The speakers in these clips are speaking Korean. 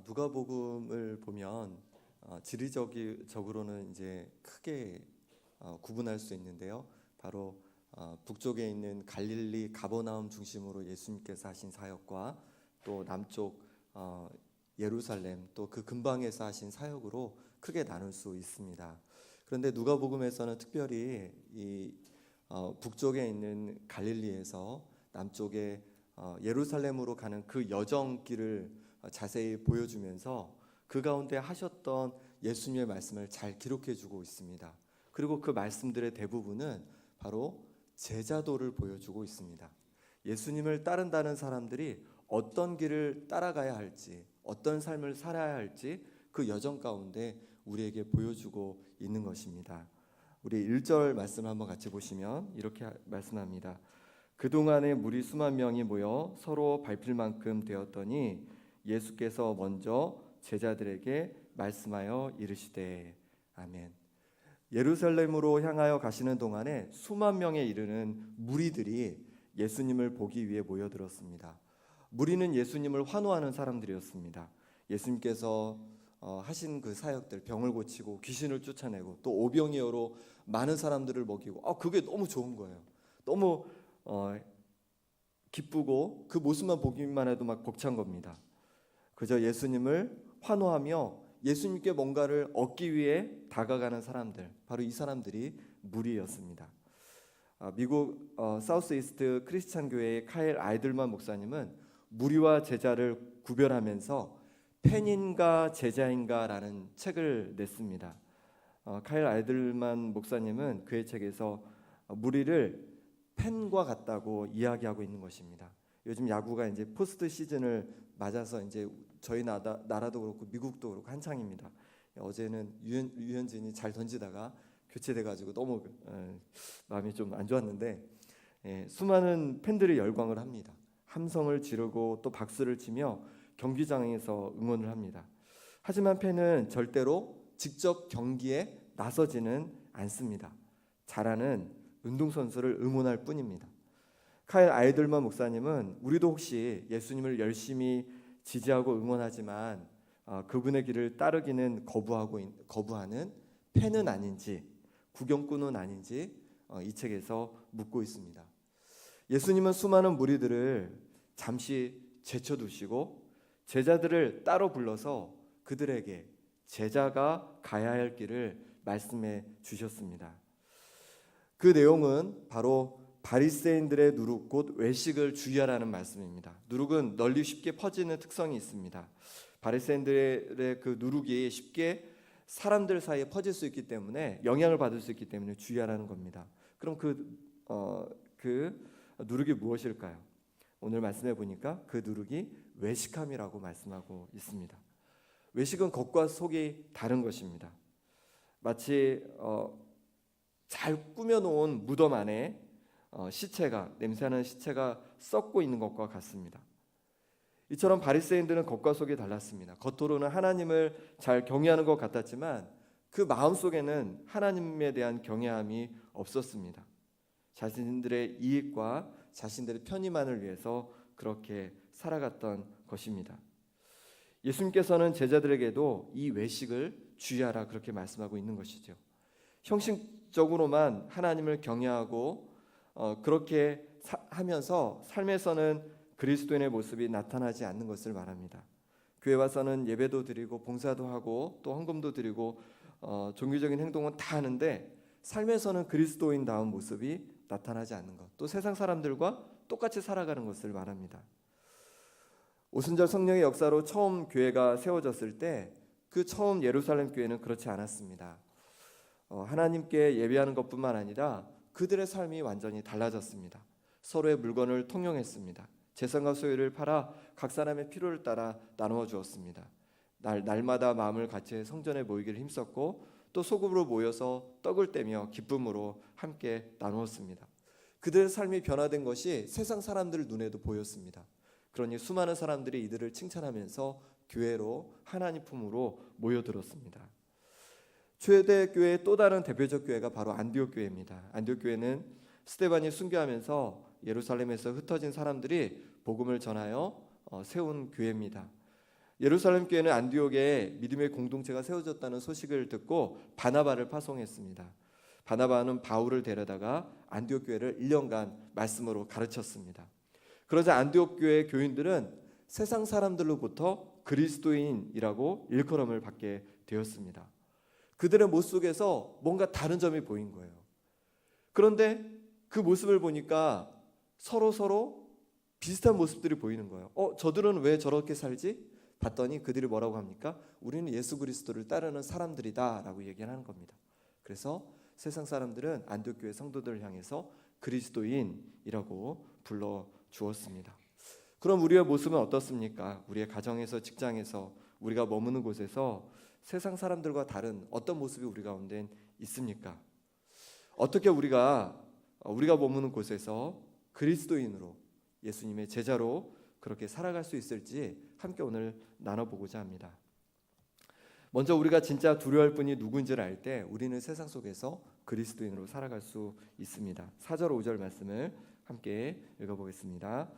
누가복음을 보면 지리적으로는 이제 크게 구분할 수 있는데요. 바로 북쪽에 있는 갈릴리 가버나움 중심으로 예수님께서 하신 사역과 또 남쪽 예루살렘 또 그 근방에서 하신 사역으로 크게 나눌 수 있습니다. 그런데 누가복음에서는 특별히 이 북쪽에 있는 갈릴리에서 남쪽에 예루살렘으로 가는 그 여정길을 자세히 보여주면서 그 가운데 하셨던 예수님의 말씀을 잘 기록해주고 있습니다. 그리고 그 말씀들의 대부분은 바로 제자도를 보여주고 있습니다. 예수님을 따른다는 사람들이 어떤 길을 따라가야 할지, 어떤 삶을 살아야 할지 그 여정 가운데 우리에게 보여주고 있는 것입니다. 우리 1절 말씀 한번 같이 보시면 이렇게 말씀합니다. 그동안에 무리 수만 명이 모여 서로 밟힐 만큼 되었더니 예수께서 먼저 제자들에게 말씀하여 이르시되 아멘. 예루살렘으로 향하여 가시는 동안에 수만 명에 이르는 무리들이 예수님을 보기 위해 모여들었습니다. 무리는 예수님을 환호하는 사람들이었습니다. 예수님께서 하신 그 사역들, 병을 고치고 귀신을 쫓아내고 또 오병이어로 많은 사람들을 먹이고 그게 너무 좋은 거예요. 너무 기쁘고 그 모습만 보기만 해도 막 벅찬 겁니다. 그저 예수님을 환호하며 예수님께 뭔가를 얻기 위해 다가가는 사람들, 바로 이 사람들이 무리였습니다. 미국 사우스 이스트 크리스찬 교회의 카일 아이들만 목사님은 무리와 제자를 구별하면서 팬인가 제자인가라는 책을 냈습니다. 카일 아이들만 목사님은 그의 책에서 무리를 팬과 같다고 이야기하고 있는 것입니다. 요즘 야구가 이제 포스트 시즌을 맞아서 이제 저희 나라도 그렇고 미국도 그렇고 한창입니다. 어제는 유현진이 잘 던지다가 교체돼가지고 너무 마음이 좀 안 좋았는데 수많은 팬들이 열광을 합니다. 함성을 지르고 또 박수를 치며 경기장에서 응원을 합니다. 하지만 팬은 절대로 직접 경기에 나서지는 않습니다. 잘하는 운동선수를 응원할 뿐입니다. 카일 아이들만 목사님은 우리도 혹시 예수님을 열심히 지지하고 응원하지만 그분의 길을 따르기는 거부하는 팬은 아닌지 구경꾼은 아닌지 이 책에서 묻고 있습니다. 예수님은 수많은 무리들을 잠시 제쳐두시고 제자들을 따로 불러서 그들에게 제자가 가야 할 길을 말씀해 주셨습니다. 그 내용은 바로 바리새인들의 누룩 곧 외식을 주의하라는 말씀입니다. 누룩은 널리 쉽게 퍼지는 특성이 있습니다. 바리새인들의 그 누룩이 쉽게 사람들 사이에 퍼질 수 있기 때문에 영향을 받을 수 있기 때문에 주의하라는 겁니다. 그럼 그 누룩이 무엇일까요? 오늘 말씀해 보니까 그 누룩이 외식함이라고 말씀하고 있습니다. 외식은 겉과 속이 다른 것입니다. 마치 잘 꾸며놓은 무덤 안에 냄새나는 시체가 썩고 있는 것과 같습니다. 이처럼 바리새인들은 겉과 속이 달랐습니다. 겉으로는 하나님을 잘 경외하는 것 같았지만 그 마음속에는 하나님에 대한 경외함이 없었습니다. 자신들의 이익과 자신들의 편의만을 위해서 그렇게 살아갔던 것입니다. 예수님께서는 제자들에게도 이 외식을 주의하라 그렇게 말씀하고 있는 것이죠. 형식적으로만 하나님을 경외하고 그렇게 하면서 삶에서는 그리스도인의 모습이 나타나지 않는 것을 말합니다. 교회 와서는 예배도 드리고 봉사도 하고 또 헌금도 드리고 종교적인 행동은 다 하는데 삶에서는 그리스도인다운 모습이 나타나지 않는 것, 또 세상 사람들과 똑같이 살아가는 것을 말합니다. 오순절 성령의 역사로 처음 교회가 세워졌을 때 그 처음 예루살렘 교회는 그렇지 않았습니다. 하나님께 예배하는 것뿐만 아니라 그들의 삶이 완전히 달라졌습니다. 서로의 물건을 통용했습니다. 재산과 소유를 팔아 각 사람의 필요를 따라 나누어 주었습니다. 날마다 마음을 같이 성전에 모이기를 힘썼고 또 소급으로 모여서 떡을 떼며 기쁨으로 함께 나누었습니다. 그들의 삶이 변화된 것이 세상 사람들 눈에도 보였습니다. 그러니 수많은 사람들이 이들을 칭찬하면서 교회로 하나님 품으로 모여들었습니다. 초대교회의 또 다른 대표적 교회가 바로 안디옥 교회입니다. 안디옥 교회는 스데반이 순교하면서 예루살렘에서 흩어진 사람들이 복음을 전하여 세운 교회입니다. 예루살렘 교회는 안디옥에 믿음의 공동체가 세워졌다는 소식을 듣고 바나바를 파송했습니다. 바나바는 바울을 데려다가 안디옥 교회를 1년간 말씀으로 가르쳤습니다. 그러자 안디옥 교회 교인들은 세상 사람들로부터 그리스도인이라고 일컬음을 받게 되었습니다. 그들의 모습 속에서 뭔가 다른 점이 보인 거예요. 그런데 그 모습을 보니까 서로 비슷한 모습들이 보이는 거예요. 저들은 왜 저렇게 살지? 봤더니 그들이 뭐라고 합니까? 우리는 예수 그리스도를 따르는 사람들이다 라고 얘기를 하는 겁니다. 그래서 세상 사람들은 안디옥 교회 성도들을 향해서 그리스도인이라고 불러주었습니다. 그럼 우리의 모습은 어떻습니까? 우리의 가정에서, 직장에서, 우리가 머무는 곳에서 세상 사람들과 다른 어떤 모습이 우리 가운데 있습니까? 어떻게 우리가 머무는 곳에서 그리스도인으로, 예수님의 제자로 그렇게 살아갈 수 있을지 함께 오늘 나눠보고자 합니다. 먼저 우리가 진짜 두려워할 분이 누군지를 알 때 우리는 세상 속에서 그리스도인으로 살아갈 수 있습니다. 4절 5절 말씀을 함께 읽어보겠습니다.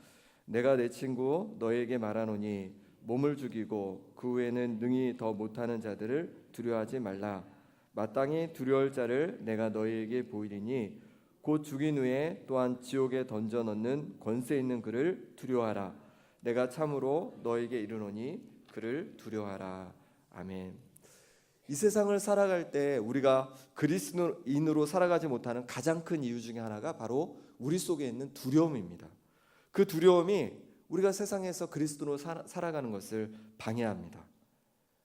내가 내 친구 너에게 말하노니 몸을 죽이고 그 후에는 능히 더 못하는 자들을 두려워하지 말라. 마땅히 두려울 자를 내가 너희에게 보이리니 곧 죽인 후에 또한 지옥에 던져 넣는 권세 있는 그를 두려워하라. 내가 참으로 너에게 이르노니 그를 두려워하라. 아멘. 이 세상을 살아갈 때 우리가 그리스도인으로 살아가지 못하는 가장 큰 이유 중에 하나가 바로 우리 속에 있는 두려움입니다. 그 두려움이 우리가 세상에서 그리스도로 살아가는 것을 방해합니다.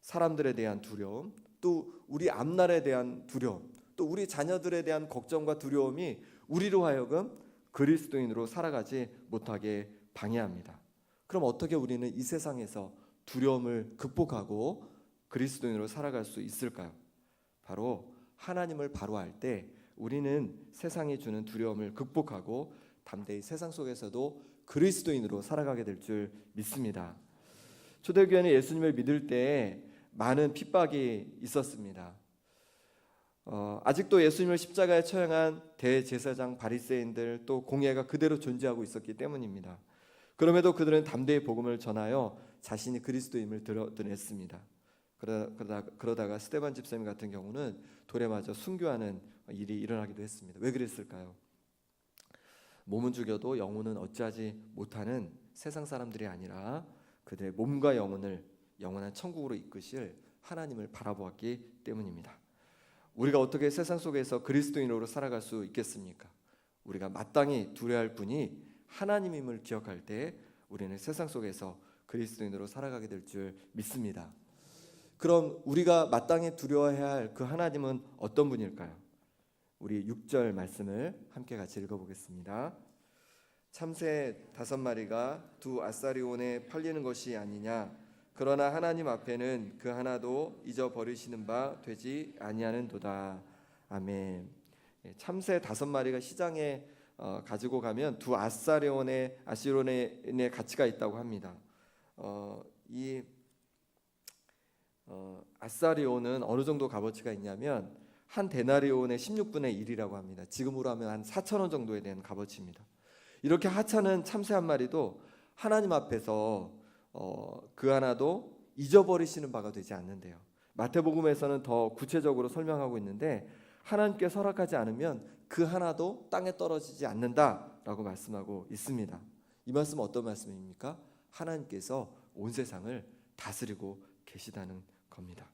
사람들에 대한 두려움, 또 우리 앞날에 대한 두려움, 또 우리 자녀들에 대한 걱정과 두려움이 우리로 하여금 그리스도인으로 살아가지 못하게 방해합니다. 그럼 어떻게 우리는 이 세상에서 두려움을 극복하고 그리스도인으로 살아갈 수 있을까요? 바로 하나님을 바로 알 때 우리는 세상이 주는 두려움을 극복하고 담대히 세상 속에서도 그리스도인으로 살아가게 될 줄 믿습니다. 초대교회는 예수님을 믿을 때 많은 핍박이 있었습니다. 아직도 예수님을 십자가에 처형한 대제사장 바리새인들 또 공회가 그대로 존재하고 있었기 때문입니다. 그럼에도 그들은 담대히 복음을 전하여 자신이 그리스도임을 드러냈습니다. 그러다가 스데반 집사님 같은 경우는 돌에 맞아 순교하는 일이 일어나기도 했습니다. 왜 그랬을까요? 몸은 죽여도 영혼은 어찌하지 못하는 세상 사람들이 아니라 그들의 몸과 영혼을 영원한 천국으로 이끄실 하나님을 바라보았기 때문입니다. 우리가 어떻게 세상 속에서 그리스도인으로 살아갈 수 있겠습니까? 우리가 마땅히 두려워할 분이 하나님임을 기억할 때 우리는 세상 속에서 그리스도인으로 살아가게 될 줄 믿습니다. 그럼 우리가 마땅히 두려워해야 할 그 하나님은 어떤 분일까요? 우리 6절 말씀을 함께 같이 읽어보겠습니다. 참새 5마리가 두 아사리온에 팔리는 것이 아니냐? 그러나 하나님 앞에는 그 하나도 잊어버리시는 바 되지 아니하는도다. 아멘. 참새 5마리가 시장에 가지고 가면 두 아사리온의 가치가 있다고 합니다. 이 아사리온은 어느 정도 값어치가 있냐면 한 데나리온의 16분의 1이라고 합니다. 지금으로 하면 한 4,000원 정도에 대한 값어치입니다. 이렇게 하찮은 참새 한 마리도 하나님 앞에서 그 하나도 잊어버리시는 바가 되지 않는데요. 마태복음에서는 더 구체적으로 설명하고 있는데 하나님께 허락하지 않으면 그 하나도 땅에 떨어지지 않는다라고 말씀하고 있습니다. 이 말씀은 어떤 말씀입니까? 하나님께서 온 세상을 다스리고 계시다는 겁니다.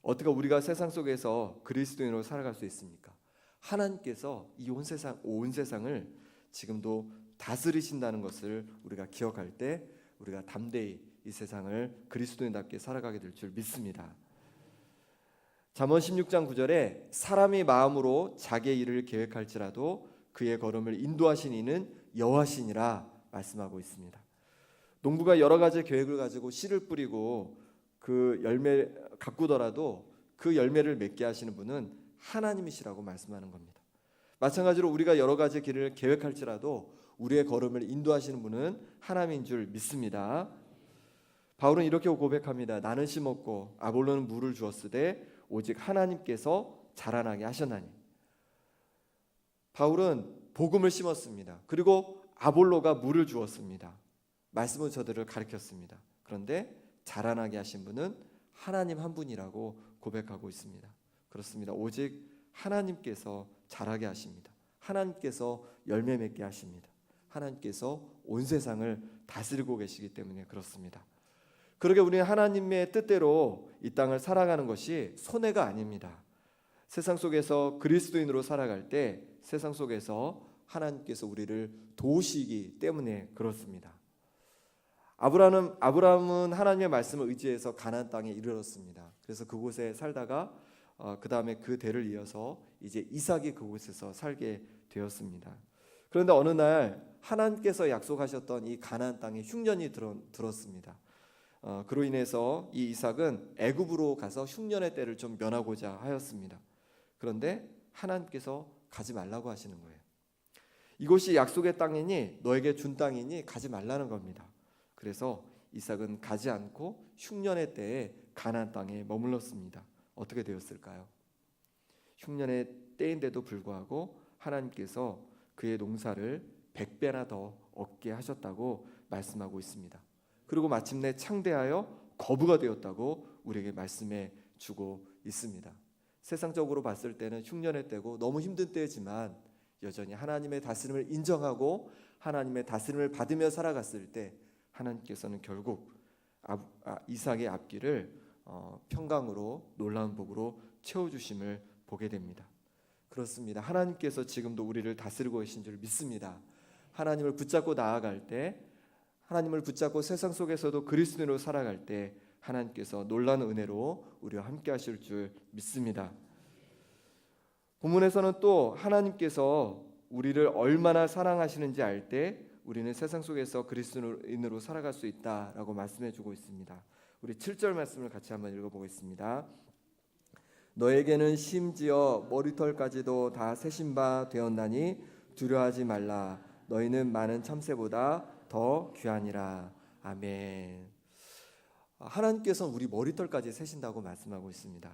어떻게 우리가 세상 속에서 그리스도인으로 살아갈 수 있습니까? 하나님께서 이 온 세상을 지금도 다스리신다는 것을 우리가 기억할 때 우리가 담대히 이 세상을 그리스도인답게 살아가게 될 줄 믿습니다. 잠언 16장 9절에 사람이 마음으로 자기의 일을 계획할지라도 그의 걸음을 인도하신 이는 여호와시니라 말씀하고 있습니다. 농부가 여러 가지 계획을 가지고 씨를 뿌리고 그 열매 가꾸더라도 그 열매를 맺게 하시는 분은 하나님이시라고 말씀하는 겁니다. 마찬가지로 우리가 여러 가지 길을 계획할지라도 우리의 걸음을 인도하시는 분은 하나님인 줄 믿습니다. 바울은 이렇게 고백합니다. 나는 심었고 아볼로는 물을 주었으되 오직 하나님께서 자라나게 하셨나니. 바울은 복음을 심었습니다. 그리고 아볼로가 물을 주었습니다. 말씀은 저들을 가르쳤습니다. 그런데 자라나게 하신 분은 하나님 한 분이라고 고백하고 있습니다. 그렇습니다. 오직 하나님께서 자라게 하십니다. 하나님께서 열매 맺게 하십니다. 하나님께서 온 세상을 다스리고 계시기 때문에 그렇습니다. 그러게 우리는 하나님의 뜻대로 이 땅을 살아가는 것이 손해가 아닙니다. 세상 속에서 그리스도인으로 살아갈 때 세상 속에서 하나님께서 우리를 도우시기 때문에 그렇습니다. 아브라함은 하나님의 말씀을 의지해서 가나안 땅에 이르렀습니다. 그래서 그곳에 살다가 그 다음에 그 대를 이어서 이제 이삭이 그곳에서 살게 되었습니다. 그런데 어느 날 하나님께서 약속하셨던 이 가나안 땅에 흉년이 들었습니다. 그로 인해서 이 이삭은 애굽으로 가서 흉년의 때를 좀 면하고자 하였습니다. 그런데 하나님께서 가지 말라고 하시는 거예요. 이곳이 약속의 땅이니 너에게 준 땅이니 가지 말라는 겁니다. 그래서 이삭은 가지 않고 흉년의 때에 가나안 땅에 머물렀습니다. 어떻게 되었을까요? 흉년의 때인데도 불구하고 하나님께서 그의 농사를 100배나 더 얻게 하셨다고 말씀하고 있습니다. 그리고 마침내 창대하여 거부가 되었다고 우리에게 말씀해 주고 있습니다. 세상적으로 봤을 때는 흉년의 때고 너무 힘든 때지만 여전히 하나님의 다스림을 인정하고 하나님의 다스림을 받으며 살아갔을 때 하나님께서는 결국 이삭의 앞길을 평강으로 놀라운 복으로 채워주심을 보게 됩니다. 그렇습니다. 하나님께서 지금도 우리를 다스리고 계신 줄 믿습니다. 하나님을 붙잡고 나아갈 때, 하나님을 붙잡고 세상 속에서도 그리스도인으로 살아갈 때 하나님께서 놀라운 은혜로 우리와 함께 하실 줄 믿습니다. 본문에서는 또 하나님께서 우리를 얼마나 사랑하시는지 알 때 우리는 세상 속에서 그리스도인으로 살아갈 수 있다라고 말씀해 주고 있습니다. 우리 7절 말씀을 같이 한번 읽어보겠습니다. 너에게는 심지어 머리털까지도 다 세신 바 되었나니 두려워하지 말라. 너희는 많은 참새보다 더 귀하니라. 아멘. 하나님께서는 우리 머리털까지 세신다고 말씀하고 있습니다.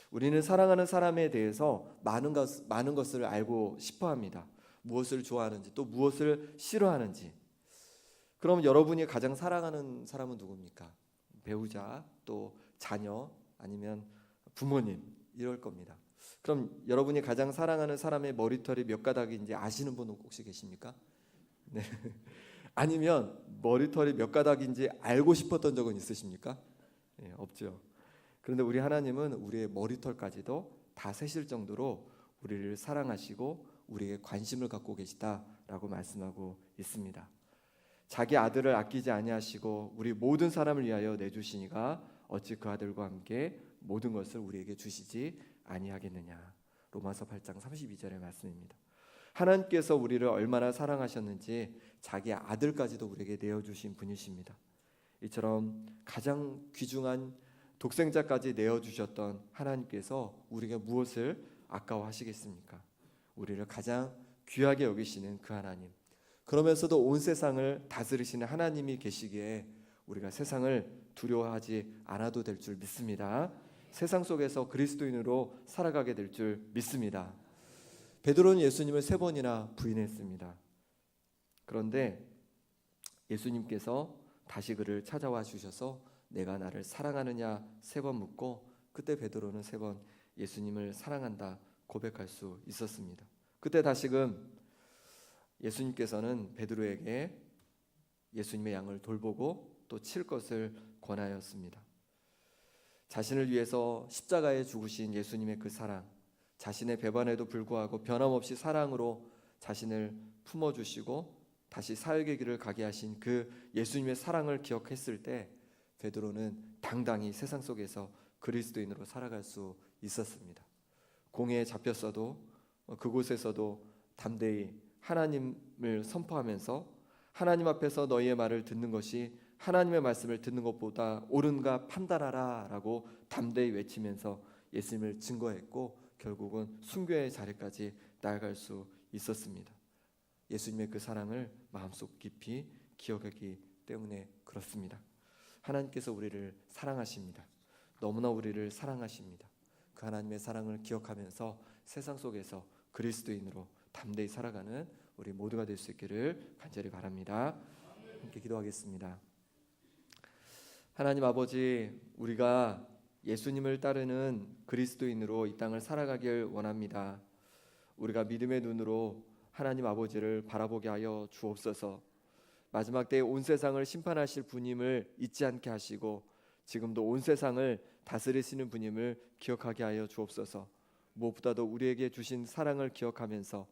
우리는 사랑하는 사람에 대해서 많은 것을 알고 싶어합니다. 무엇을 좋아하는지 또 무엇을 싫어하는지. 그럼 여러분이 가장 사랑하는 사람은 누굽니까? 배우자, 또 자녀, 아니면 부모님 이럴 겁니다. 그럼 여러분이 가장 사랑하는 사람의 머리털이 몇 가닥인지 아시는 분 혹시 계십니까? 네. 아니면 머리털이 몇 가닥인지 알고 싶었던 적은 있으십니까? 네, 없죠. 그런데 우리 하나님은 우리의 머리털까지도 다 세실 정도로 우리를 사랑하시고 우리에게 관심을 갖고 계시다라고 말씀하고 있습니다. 자기 아들을 아끼지 아니하시고 우리 모든 사람을 위하여 내주시니가 어찌 그 아들과 함께 모든 것을 우리에게 주시지 아니하겠느냐. 로마서 8장 32절의 말씀입니다. 하나님께서 우리를 얼마나 사랑하셨는지 자기 아들까지도 우리에게 내어주신 분이십니다. 이처럼 가장 귀중한 독생자까지 내어주셨던 하나님께서 우리가 무엇을 아까워하시겠습니까? 우리를 가장 귀하게 여기시는 그 하나님, 그러면서도 온 세상을 다스리시는 하나님이 계시기에 우리가 세상을 두려워하지 않아도 될 줄 믿습니다. 세상 속에서 그리스도인으로 살아가게 될 줄 믿습니다. 베드로는 예수님을 3번이나 부인했습니다. 그런데 예수님께서 다시 그를 찾아와 주셔서 내가 나를 사랑하느냐 3번 묻고 그때 베드로는 3번 예수님을 사랑한다 고백할 수 있었습니다. 그때 다시금 예수님께서는 베드로에게 예수님의 양을 돌보고 또 칠 것을 권하였습니다. 자신을 위해서 십자가에 죽으신 예수님의 그 사랑, 자신의 배반에도 불구하고 변함없이 사랑으로 자신을 품어주시고 다시 사역의 길을 가게 하신 그 예수님의 사랑을 기억했을 때 베드로는 당당히 세상 속에서 그리스도인으로 살아갈 수 있었습니다. 공회에 잡혔어도 그곳에서도 담대히 하나님을 선포하면서 하나님 앞에서 너희의 말을 듣는 것이 하나님의 말씀을 듣는 것보다 옳은가 판단하라 라고 담대히 외치면서 예수님을 증거했고 결국은 순교의 자리까지 나아갈 수 있었습니다. 예수님의 그 사랑을 마음속 깊이 기억하기 때문에 그렇습니다. 하나님께서 우리를 사랑하십니다. 너무나 우리를 사랑하십니다. 그 하나님의 사랑을 기억하면서 세상 속에서 그리스도인으로 담대히 살아가는 우리 모두가 될 수 있기를 간절히 바랍니다. 함께 기도하겠습니다. 하나님 아버지, 우리가 예수님을 따르는 그리스도인으로 이 땅을 살아가길 원합니다. 우리가 믿음의 눈으로 하나님 아버지를 바라보게 하여 주옵소서. 마지막 때에 온 세상을 심판하실 분임을 잊지 않게 하시고 지금도 온 세상을 다스리시는 분임을 기억하게 하여 주옵소서. 무엇보다도 우리에게 주신 사랑을 기억하면서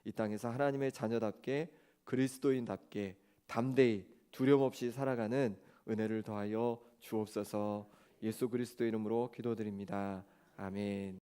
이 땅에서 하나님의 자녀답게 그리스도인답게 담대히 두려움 없이 살아가는 은혜를 더하여 주옵소서. 예수 그리스도 이름으로 기도드립니다. 아멘.